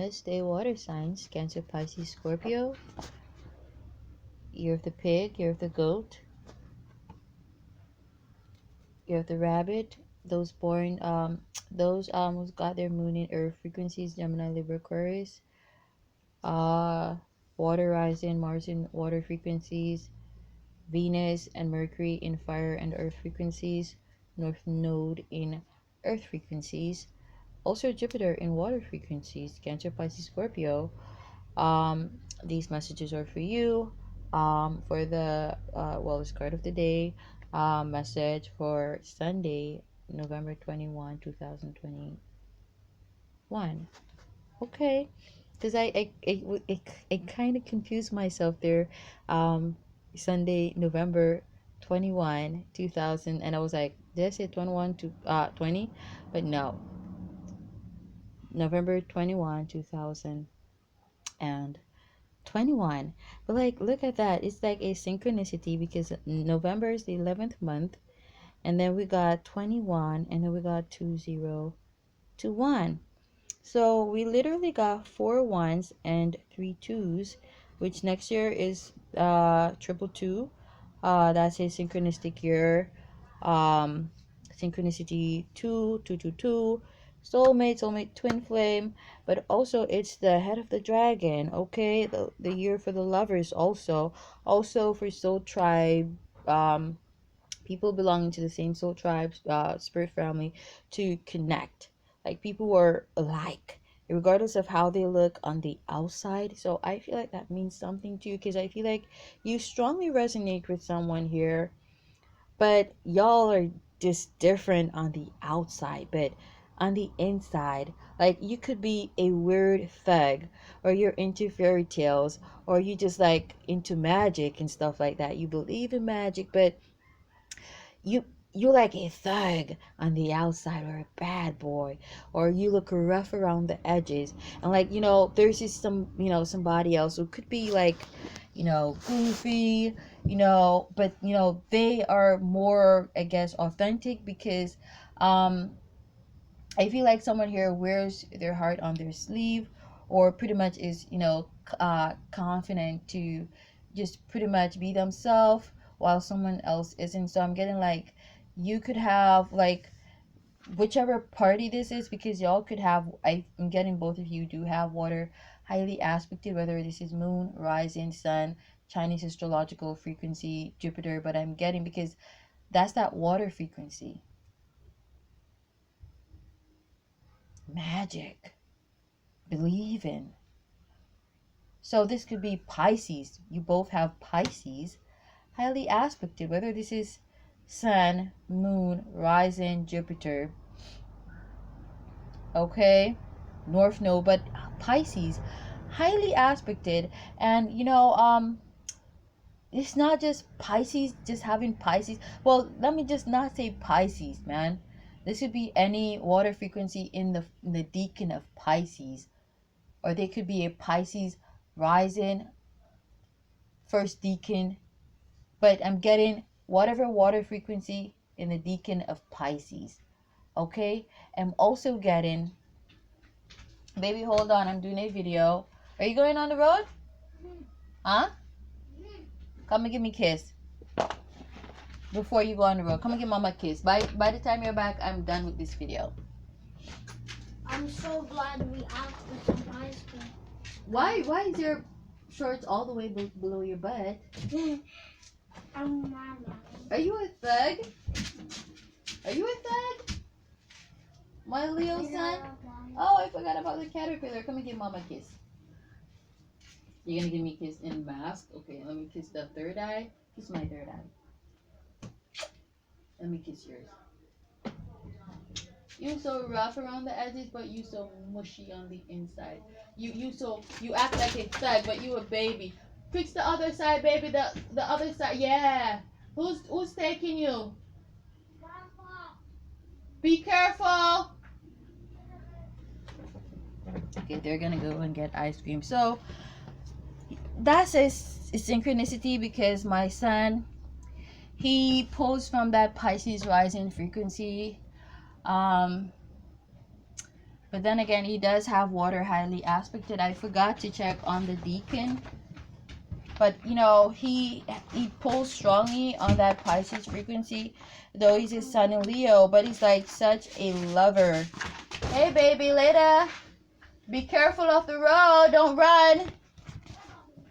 Namaste, water signs, Cancer, Pisces, Scorpio. Year of the pig, year of the goat, year of the rabbit. Those born, who's got their moon in earth frequencies, Gemini, Libra, Aquarius. Water rising, Mars in water frequencies, Venus and Mercury in fire and earth frequencies, North Node in earth frequencies, also Jupiter in water frequencies, Cancer, Pisces, Scorpio. These messages are for you. For the wellness card of the day, message for Sunday, November 21, 2021. Okay, because I kind of confused myself there. Sunday, November 21, 2000, and I was like, did I say 21 to 20? But no, November 21, 2021. But like, look at that. It's like a synchronicity because November is the 11th month, and then we got 21, and then we got 2021. So we literally got 4 ones and 3 twos, which next year is triple two. That's a synchronistic year. Synchronicity 2, 2, 2, 2. Soulmate, twin flame, but also it's the head of the dragon. Okay, the year for the lovers also for soul tribe, people belonging to the same soul tribe, spirit family, to connect, like people who are alike regardless of how they look on the outside. So I feel like that means something to you, because I feel like you strongly resonate with someone here, but y'all are just different on the outside, but on the inside, like you could be a weird thug, or you're into fairy tales, or you just like into magic and stuff like that. You believe in magic, but you you like a thug on the outside, or a bad boy, or you look rough around the edges, and like, there's just somebody else who could be like, goofy, but they are more, I guess, authentic, because I feel like someone here wears their heart on their sleeve, or pretty much is, confident to just pretty much be themselves, while someone else isn't. So I'm getting like, you could have like whichever party this is, because y'all could have, I'm getting both of you do have water highly aspected, whether this is moon, rising, sun, Chinese astrological frequency, Jupiter, but I'm getting, because that's that water frequency. Magic. Believe in. So this could be Pisces. You both have Pisces highly aspected, whether this is sun, moon, rising, Jupiter. Okay, North Node, but Pisces highly aspected. And it's not just Pisces, just having Pisces. Well, let me just not say Pisces, man. This could be any water frequency in the decan of Pisces, or they could be a Pisces rising, first decan, but I'm getting whatever water frequency in the decan of Pisces. Okay, I'm also getting, baby, hold on, I'm doing a video. Are you going on the road? Huh? Come and give me a kiss before you go on the road. Come and give mama a kiss. By the time you're back, I'm done with this video. I'm so glad we asked for some ice cream. Why is your shorts all the way below your butt? I'm mama. Are you a thug? Are you a thug? My Leo son? Oh, I forgot about the caterpillar. Come and give mama a kiss. You're gonna give me a kiss in mask? Okay, let me kiss the third eye. Kiss my third eye. Let me kiss yours. You so rough around the edges, but you so mushy on the inside. You act like a thug, but you a baby. Fix the other side, baby. The other side. Yeah. Who's taking you? Be careful. Okay, they're gonna go and get ice cream. So that's a synchronicity, because my son, he pulls from that Pisces rising frequency. But then again, he does have water highly aspected. I forgot to check on the deacon. But you know, he pulls strongly on that Pisces frequency, though he's his sun in Leo, but he's like such a lover. Hey baby, later. Be careful off the road, don't run.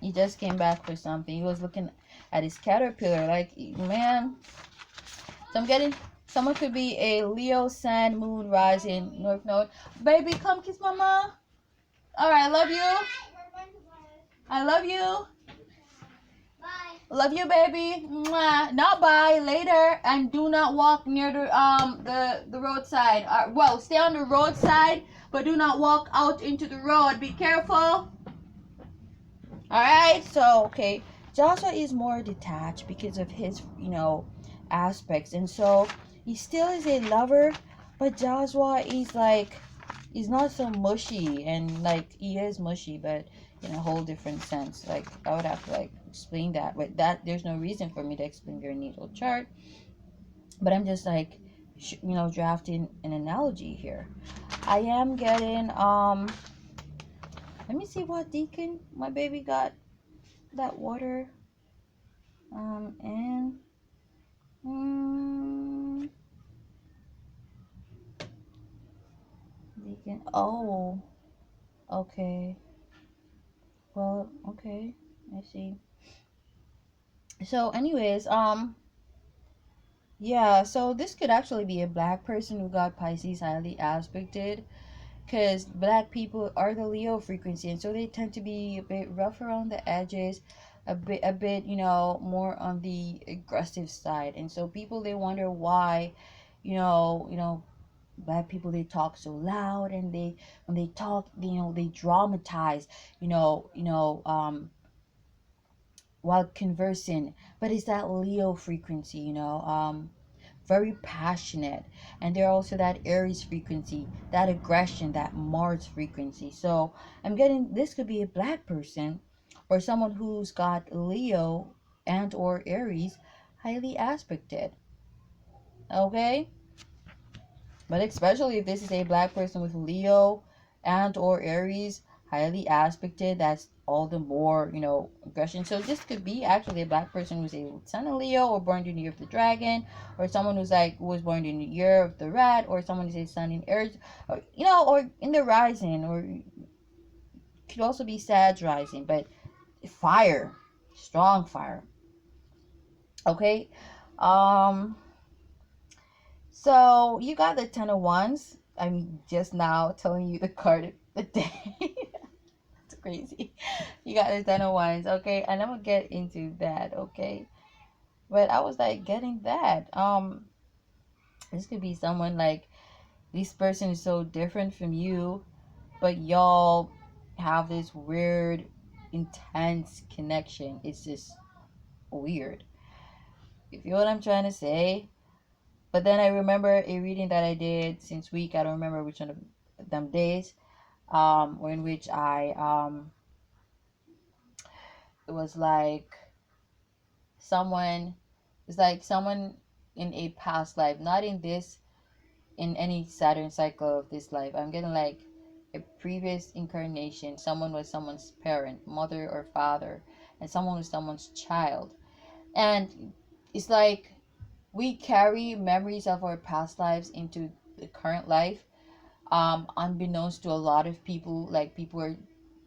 He just came back for something. He was looking at his caterpillar, like, man. So I'm getting, someone could be a Leo, Sun, Moon, Rising, North Node. Baby, come kiss mama. All right, I love you. I love you. Bye. Love you, baby. Mwah. Not bye. Later. And do not walk near the roadside. Well, stay on the roadside, but do not walk out into the road. Be careful. All right. So okay, Joshua is more detached because of his, you know, aspects, and so he still is a lover, but Joshua is like, he's not so mushy, and like he is mushy, but in a whole different sense. Like I would have to like explain that, but that there's no reason for me to explain your natal chart. But I'm just like, you know, drafting an analogy here. I am getting Let me see what deacon my baby got that water and deacon. Oh, okay. Well, okay. I see. So, anyways, yeah, so this could actually be a black person who got Pisces highly aspected, because black people are the Leo frequency, and so they tend to be a bit rough around the edges, a bit, you know, more on the aggressive side. And so people, they wonder why, black people, they talk so loud, and they, when they talk, you know, they dramatize, while conversing. But it's that Leo frequency, very passionate. And they're also that Aries frequency, that aggression, that Mars frequency. So I'm getting, this could be a black person or someone who's got Leo and or Aries highly aspected. Okay? But especially if this is a black person with Leo and or Aries highly aspected, that's all the more, aggression. So this could be actually a black person who's a sun in Leo, or born in the year of the dragon, or someone who's like, who was born in the year of the rat, or someone who's a sun in Aries, or, or in the rising, or could also be Sag rising, but fire, strong fire. Okay. Um So you got the Ten of Wands. I'm just now telling you the card of the day. It's crazy. You got the Ten of Wands, okay? And I'm gonna get into that, okay? But I was like getting that. This could be someone like, this person is so different from you, but y'all have this weird, intense connection. It's just weird. You feel what I'm trying to say? But then I remember a reading that I did since week. I don't remember which one of them days. Or in which it was like someone, it's like someone in a past life, not in this, in any Saturn cycle of this life. I'm getting like a previous incarnation. Someone was someone's parent, mother or father, and someone was someone's child. And it's like we carry memories of our past lives into the current life, unbeknownst to a lot of people. Like, people are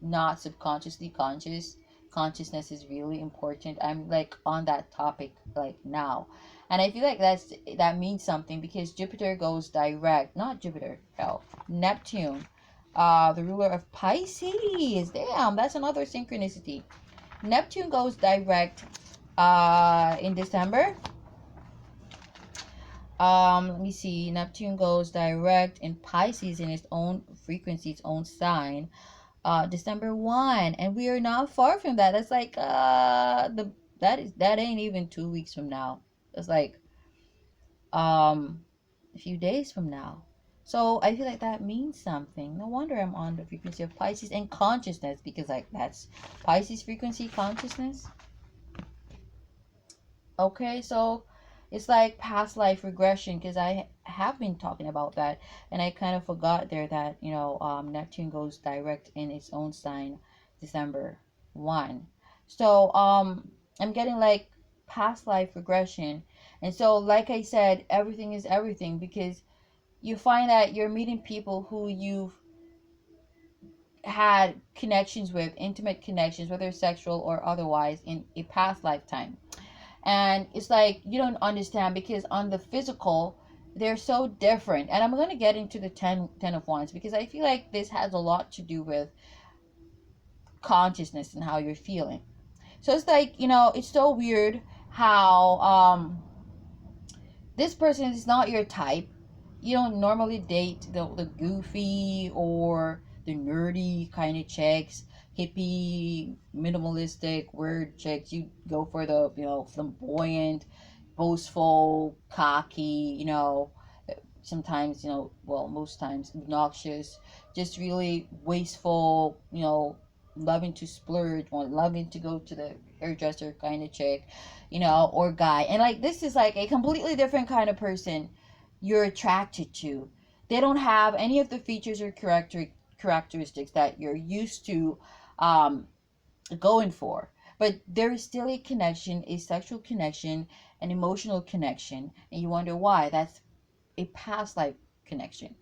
not subconsciously conscious. Consciousness is really important. I'm like on that topic like now, and I feel like that means something, because Jupiter goes direct, not Jupiter, hell, Neptune, the ruler of Pisces. Damn, that's another synchronicity. Neptune goes direct in December. Let me see. Neptune goes direct in Pisces in its own frequency, its own sign. December 1, and we are not far from that. That's like that ain't even 2 weeks from now. That's like a few days from now. So I feel like that means something. No wonder I'm on the frequency of Pisces and consciousness, because like that's Pisces frequency, consciousness. Okay, so It's like past life regression, because I have been talking about that, and I kind of forgot there that, Neptune goes direct in its own sign December 1. So I'm getting like past life regression. And so, like I said, everything is everything, because you find that you're meeting people who you've had connections with, intimate connections, whether sexual or otherwise, in a past lifetime. And it's like you don't understand, because on the physical, they're so different. And I'm going to get into the ten of wands, because I feel like this has a lot to do with consciousness and how you're feeling. So it's like, it's so weird how this person is not your type. You don't normally date the goofy or the nerdy kind of chicks, hippie, minimalistic, weird chicks. You go for the, flamboyant, boastful, cocky, sometimes, well, most times obnoxious, just really wasteful, loving to splurge, or loving to go to the hairdresser kind of chick, or guy. And like, this is like a completely different kind of person you're attracted to. They don't have any of the features or characteristics that you're used to um, going for. But there is still a connection, a sexual connection, an emotional connection, and you wonder why. That's a past life connection.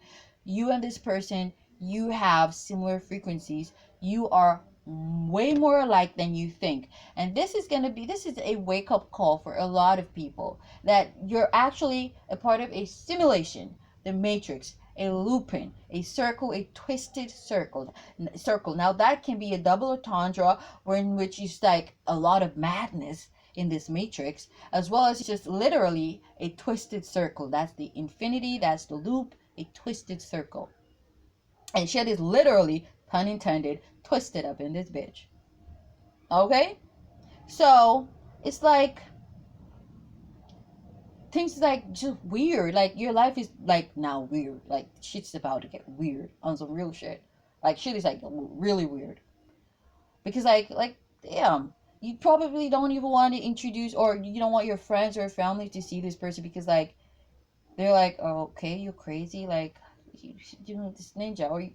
You and this person, you have similar frequencies. You are way more alike than you think. And this is a wake up call for a lot of people, that you're actually a part of a simulation, the matrix, a looping, a circle, a twisted circle. Now that can be a double entendre, where in which is like a lot of madness in this matrix, as well as just literally a twisted circle. That's the infinity, that's the loop, a twisted circle. And shit is literally, pun intended, twisted up in this bitch. Okay? So, it's like, things like just weird. Like, your life is like now weird. Like, shit's about to get weird on some real shit. Like, shit is like really weird. Because, damn, you probably don't even want to introduce, or you don't want your friends or family to see this person, because, like, they're like, oh, okay, you're crazy. Like, you doing this ninja, or you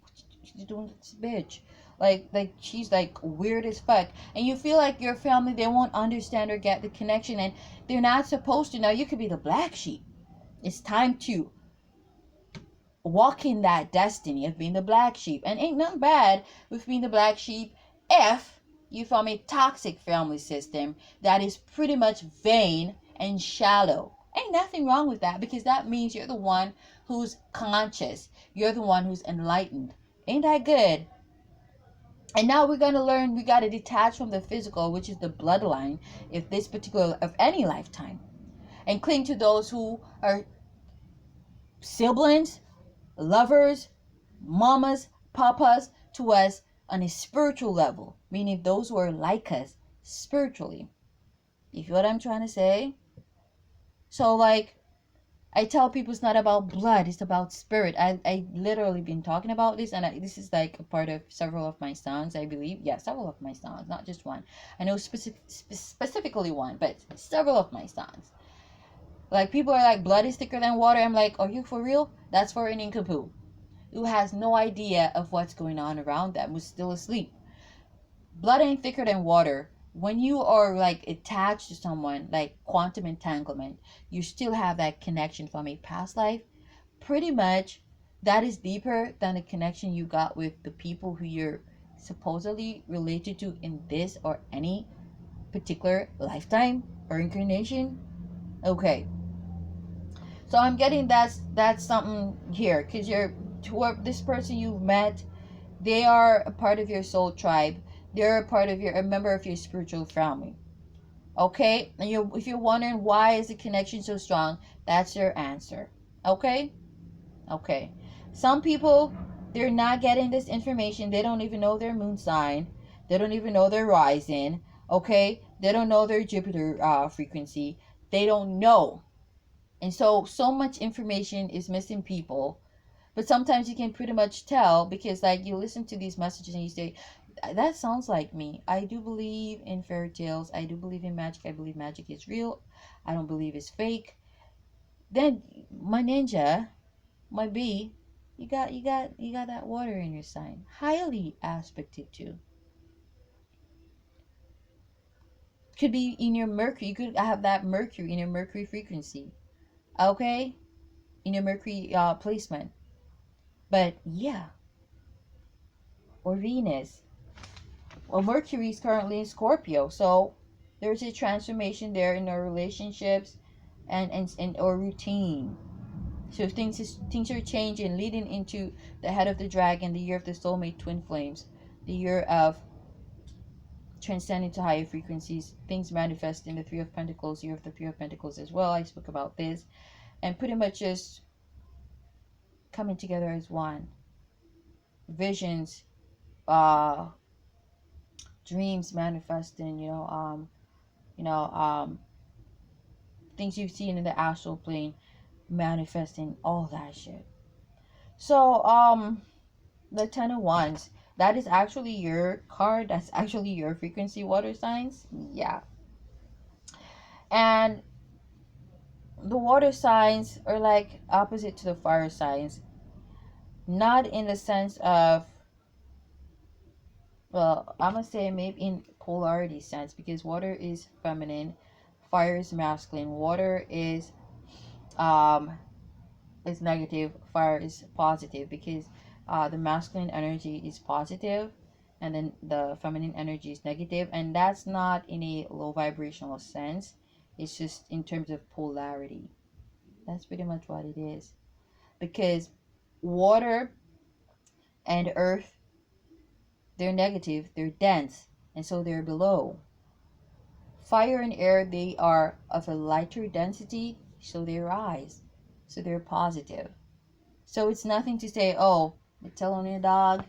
doing this bitch. Like she's like weird as fuck, and you feel like your family, they won't understand or get the connection, and they're not supposed to. Now you could be the black sheep. It's time to walk in that destiny of being the black sheep, and ain't nothing bad with being the black sheep if you from a toxic family system that is pretty much vain and shallow. Ain't nothing wrong with that, because that means you're the one who's conscious. You're the one who's enlightened. Ain't that good? And now we're going to learn, we got to detach from the physical, which is the bloodline, if this particular, of any lifetime, and cling to those who are siblings, lovers, mamas, papas to us on a spiritual level, meaning those who are like us spiritually. You feel what I'm trying to say? So, like, I tell people it's not about blood, it's about spirit. I literally been talking about this, and this is like a part of several of my songs, I believe. Yeah, several of my songs, not just one. I know specifically one, but several of my songs. Like, people are like, blood is thicker than water. I'm like, are you for real? That's for an nincompoop who has no idea of what's going on around them, who's still asleep. Blood ain't thicker than water. When you are like attached to someone, like quantum entanglement, you still have that connection from a past life. Pretty much, that is deeper than the connection you got with the people who you're supposedly related to in this or any particular lifetime or incarnation. Okay, so I'm getting that's something here, because you're, whoever this person you've met, they are a part of your soul tribe. They're a part of a member of your spiritual family. Okay? And if you're wondering why is the connection so strong, that's your answer. Okay? Okay. Some people, they're not getting this information. They don't even know their moon sign. They don't even know their rising. Okay? They don't know their Jupiter frequency. They don't know. And so much information is missing people. But sometimes you can pretty much tell, because like you listen to these messages and you say, that sounds like me. I do believe in fairy tales. I do believe in magic. I believe magic is real. I don't believe it's fake. Then my ninja, my bee, you got that water in your sign. Highly aspected too. Could be in your Mercury. You could have that Mercury in your Mercury frequency. Okay? In your Mercury placement. But yeah, or Venus. Well, Mercury is currently in Scorpio, so there's a transformation there in our relationships and or routine. So things are changing, leading into the head of the dragon, the year of the soulmate twin flames, the year of transcending to higher frequencies. Things manifest in the Three of Pentacles, year of the Three of Pentacles as well. I spoke about this, and pretty much just coming together as one. Visions, uh, dreams manifesting. You know, things you've seen in the astral plane manifesting, all that shit. So the Ten of Wands, that is actually your card. That's actually your frequency, water signs. Yeah. And the water signs are like opposite to the fire signs, not in the sense of, well, I'm gonna say maybe in polarity sense, because water is feminine, fire is masculine. Water um is negative, fire is positive, because the masculine energy is positive and then the feminine energy is negative, and that's not in a low vibrational sense. It's just in terms of polarity. That's pretty much what it is, because water and earth, they're negative, they're dense, and so they're below. Fire and air, they are of a lighter density, so they rise, so they're positive. So it's nothing to say, oh, you're telling your dog,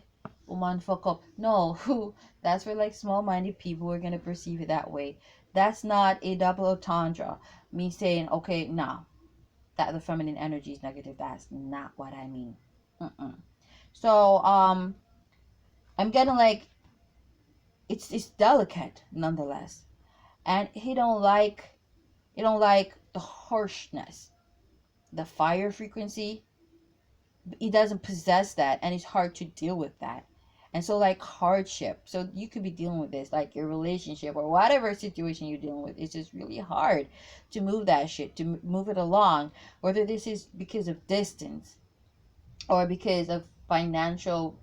woman, fuck up. No, that's for like small-minded people who are gonna perceive it that way. That's not a double entendre. Me saying, okay, nah, that the feminine energy is negative. That's not what I mean. Mm-mm. So I'm getting like it's delicate nonetheless, and he don't like the harshness, the fire frequency. He doesn't possess that, and it's hard to deal with that. And so like hardship, so you could be dealing with this, like your relationship or whatever situation you're dealing with, it's just really hard to move that shit, to move it along, whether this is because of distance or because of financial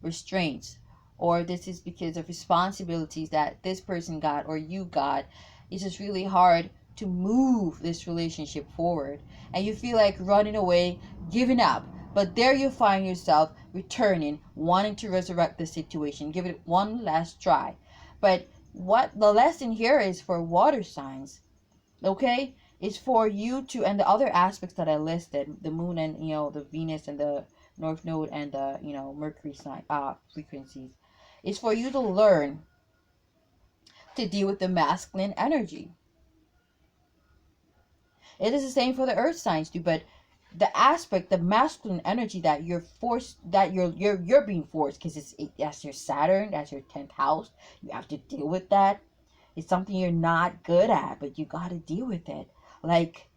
restraints, or this is because of responsibilities that this person got or you got. It's just really hard to move this relationship forward, and you feel like running away, giving up. But there you find yourself returning, wanting to resurrect the situation, give it one last try. But what the lesson here is for water signs, okay, is for you to, and the other aspects that I listed, the moon and the Venus and the North Node and the Mercury sign frequencies, is for you to learn to deal with the masculine energy. It is the same for the earth signs too, but the aspect, the masculine energy that you're forced, that you're being forced, because that's your Saturn, that's your 10th house. You have to deal with that. It's something you're not good at, but you got to deal with it. Like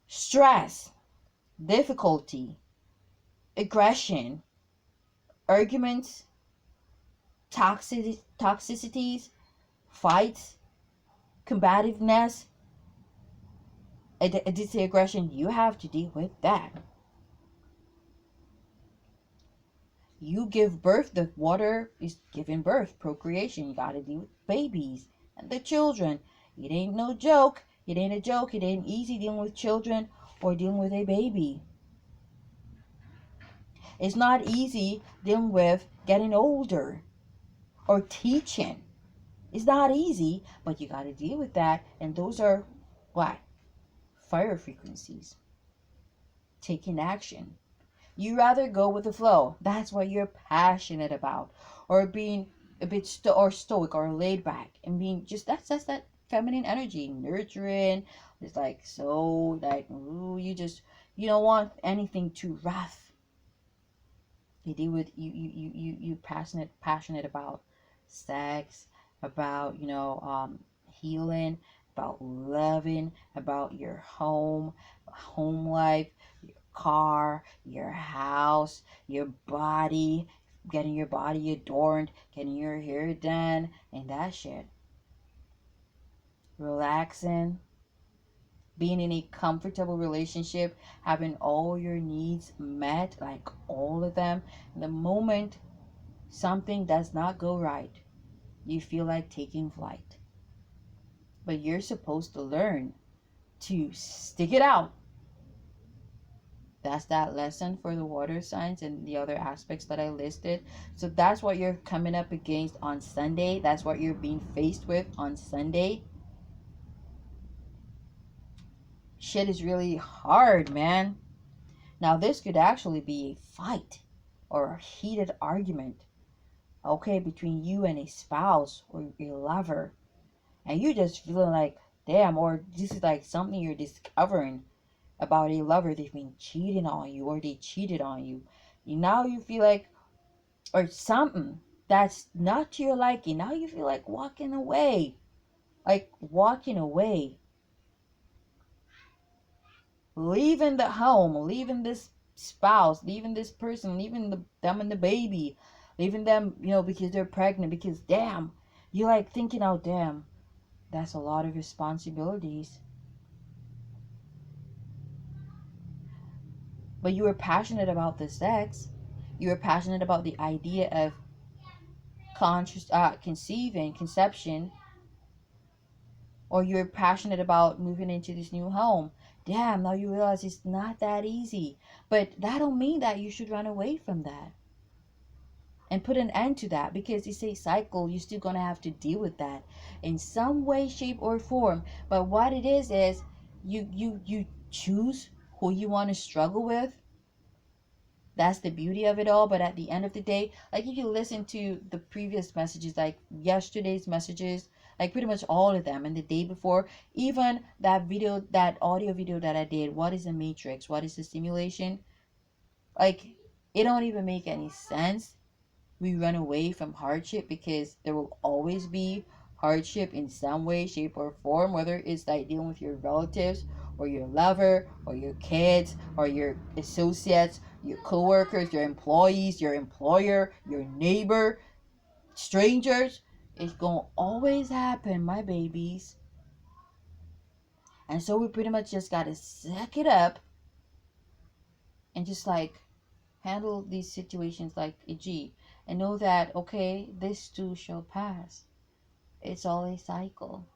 stress, difficulty, aggression, arguments, toxicities, fights, combativeness, I did say aggression. You have to deal with that. You give birth, the water is giving birth, procreation. You got to deal with babies and the children. It ain't no joke. It ain't a joke. It ain't easy dealing with children or dealing with a baby. It's not easy dealing with getting older or teaching. It's not easy, but you got to deal with that. And those are what? Fire frequencies. Taking action. You rather go with the flow. That's what you're passionate about. Or being a bit stoic or laid back and being just, that's that feminine energy, nurturing. It's like, so like, ooh, you don't want anything too rough. You deal with you passionate about sex, about healing, about loving, about your home life, your car, your house, your body, getting your body adorned, getting your hair done, and that shit. Relaxing, being in a comfortable relationship, having all your needs met, like all of them. The moment something does not go right, you feel like taking flight. But you're supposed to learn to stick it out. That's that lesson for the water signs and the other aspects that I listed. So that's what you're coming up against on Sunday. That's what you're being faced with on Sunday. Shit is really hard, man. Now, this could actually be a fight or a heated argument, okay, between you and a spouse or a lover. And you just feeling like, damn, or this is like something you're discovering about a lover. They've been cheating on you or they cheated on you. Now you feel like, or something that's not to your liking. Now you feel like walking away. Like walking away. Leaving the home, leaving this spouse, leaving this person, leaving them and the baby, leaving them, because they're pregnant, because damn, you like thinking, oh damn, that's a lot of responsibilities. But you were passionate about the sex. You were passionate about the idea of conception, or you're passionate about moving into this new home. Damn, now you realize it's not that easy. But that don't mean that you should run away from that and put an end to that, because it's a cycle. You're still gonna have to deal with that in some way, shape, or form. But what it is you choose who you want to struggle with. That's the beauty of it all. But at the end of the day, like if you listen to the previous messages, like yesterday's messages, like pretty much all of them, and the day before, even that video, that audio video that I did, what is a matrix, what is a simulation, like it don't even make any sense. We run away from hardship because there will always be hardship in some way, shape, or form, whether it's like dealing with your relatives or your lover or your kids or your associates, your coworkers, your employees, your employer, your neighbor, strangers. It's gonna always happen, my babies. And so we pretty much just gotta suck it up and just like handle these situations like a G, and know that, okay, this too shall pass. It's all a cycle.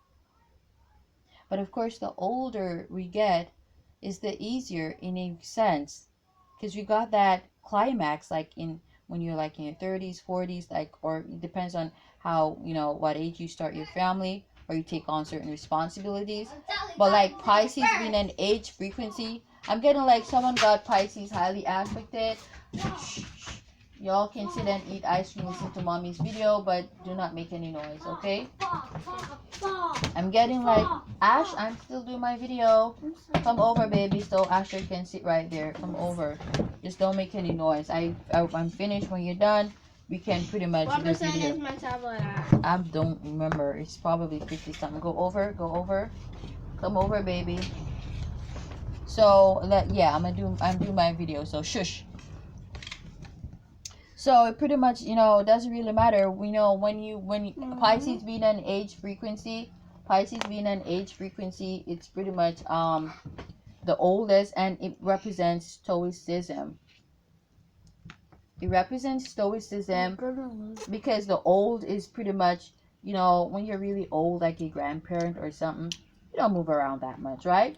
But of course, the older we get, is the easier in a sense, because we got that climax like in when you're like in your 30s, 40s, like, or it depends on how, what age you start your family or you take on certain responsibilities. But like Pisces being an age frequency, I'm getting like someone got Pisces highly aspected. Y'all can sit and eat ice cream, listen to mommy's video, but do not make any noise, okay? I'm getting like, Ash, I'm still doing my video. Come over, baby, so Asher can sit right there. Come over. Just don't make any noise. I'm finished. When you're done, we can pretty much What do this percent video. is my tablet at? I don't remember. It's probably 50 something. Go over. Come over, baby. So I'm doing my video. So shush. So it pretty much, doesn't really matter. We know when Pisces being an age frequency, it's pretty much the oldest, and it represents stoicism. It represents stoicism because the old is pretty much, when you're really old, like a grandparent or something, you don't move around that much, right?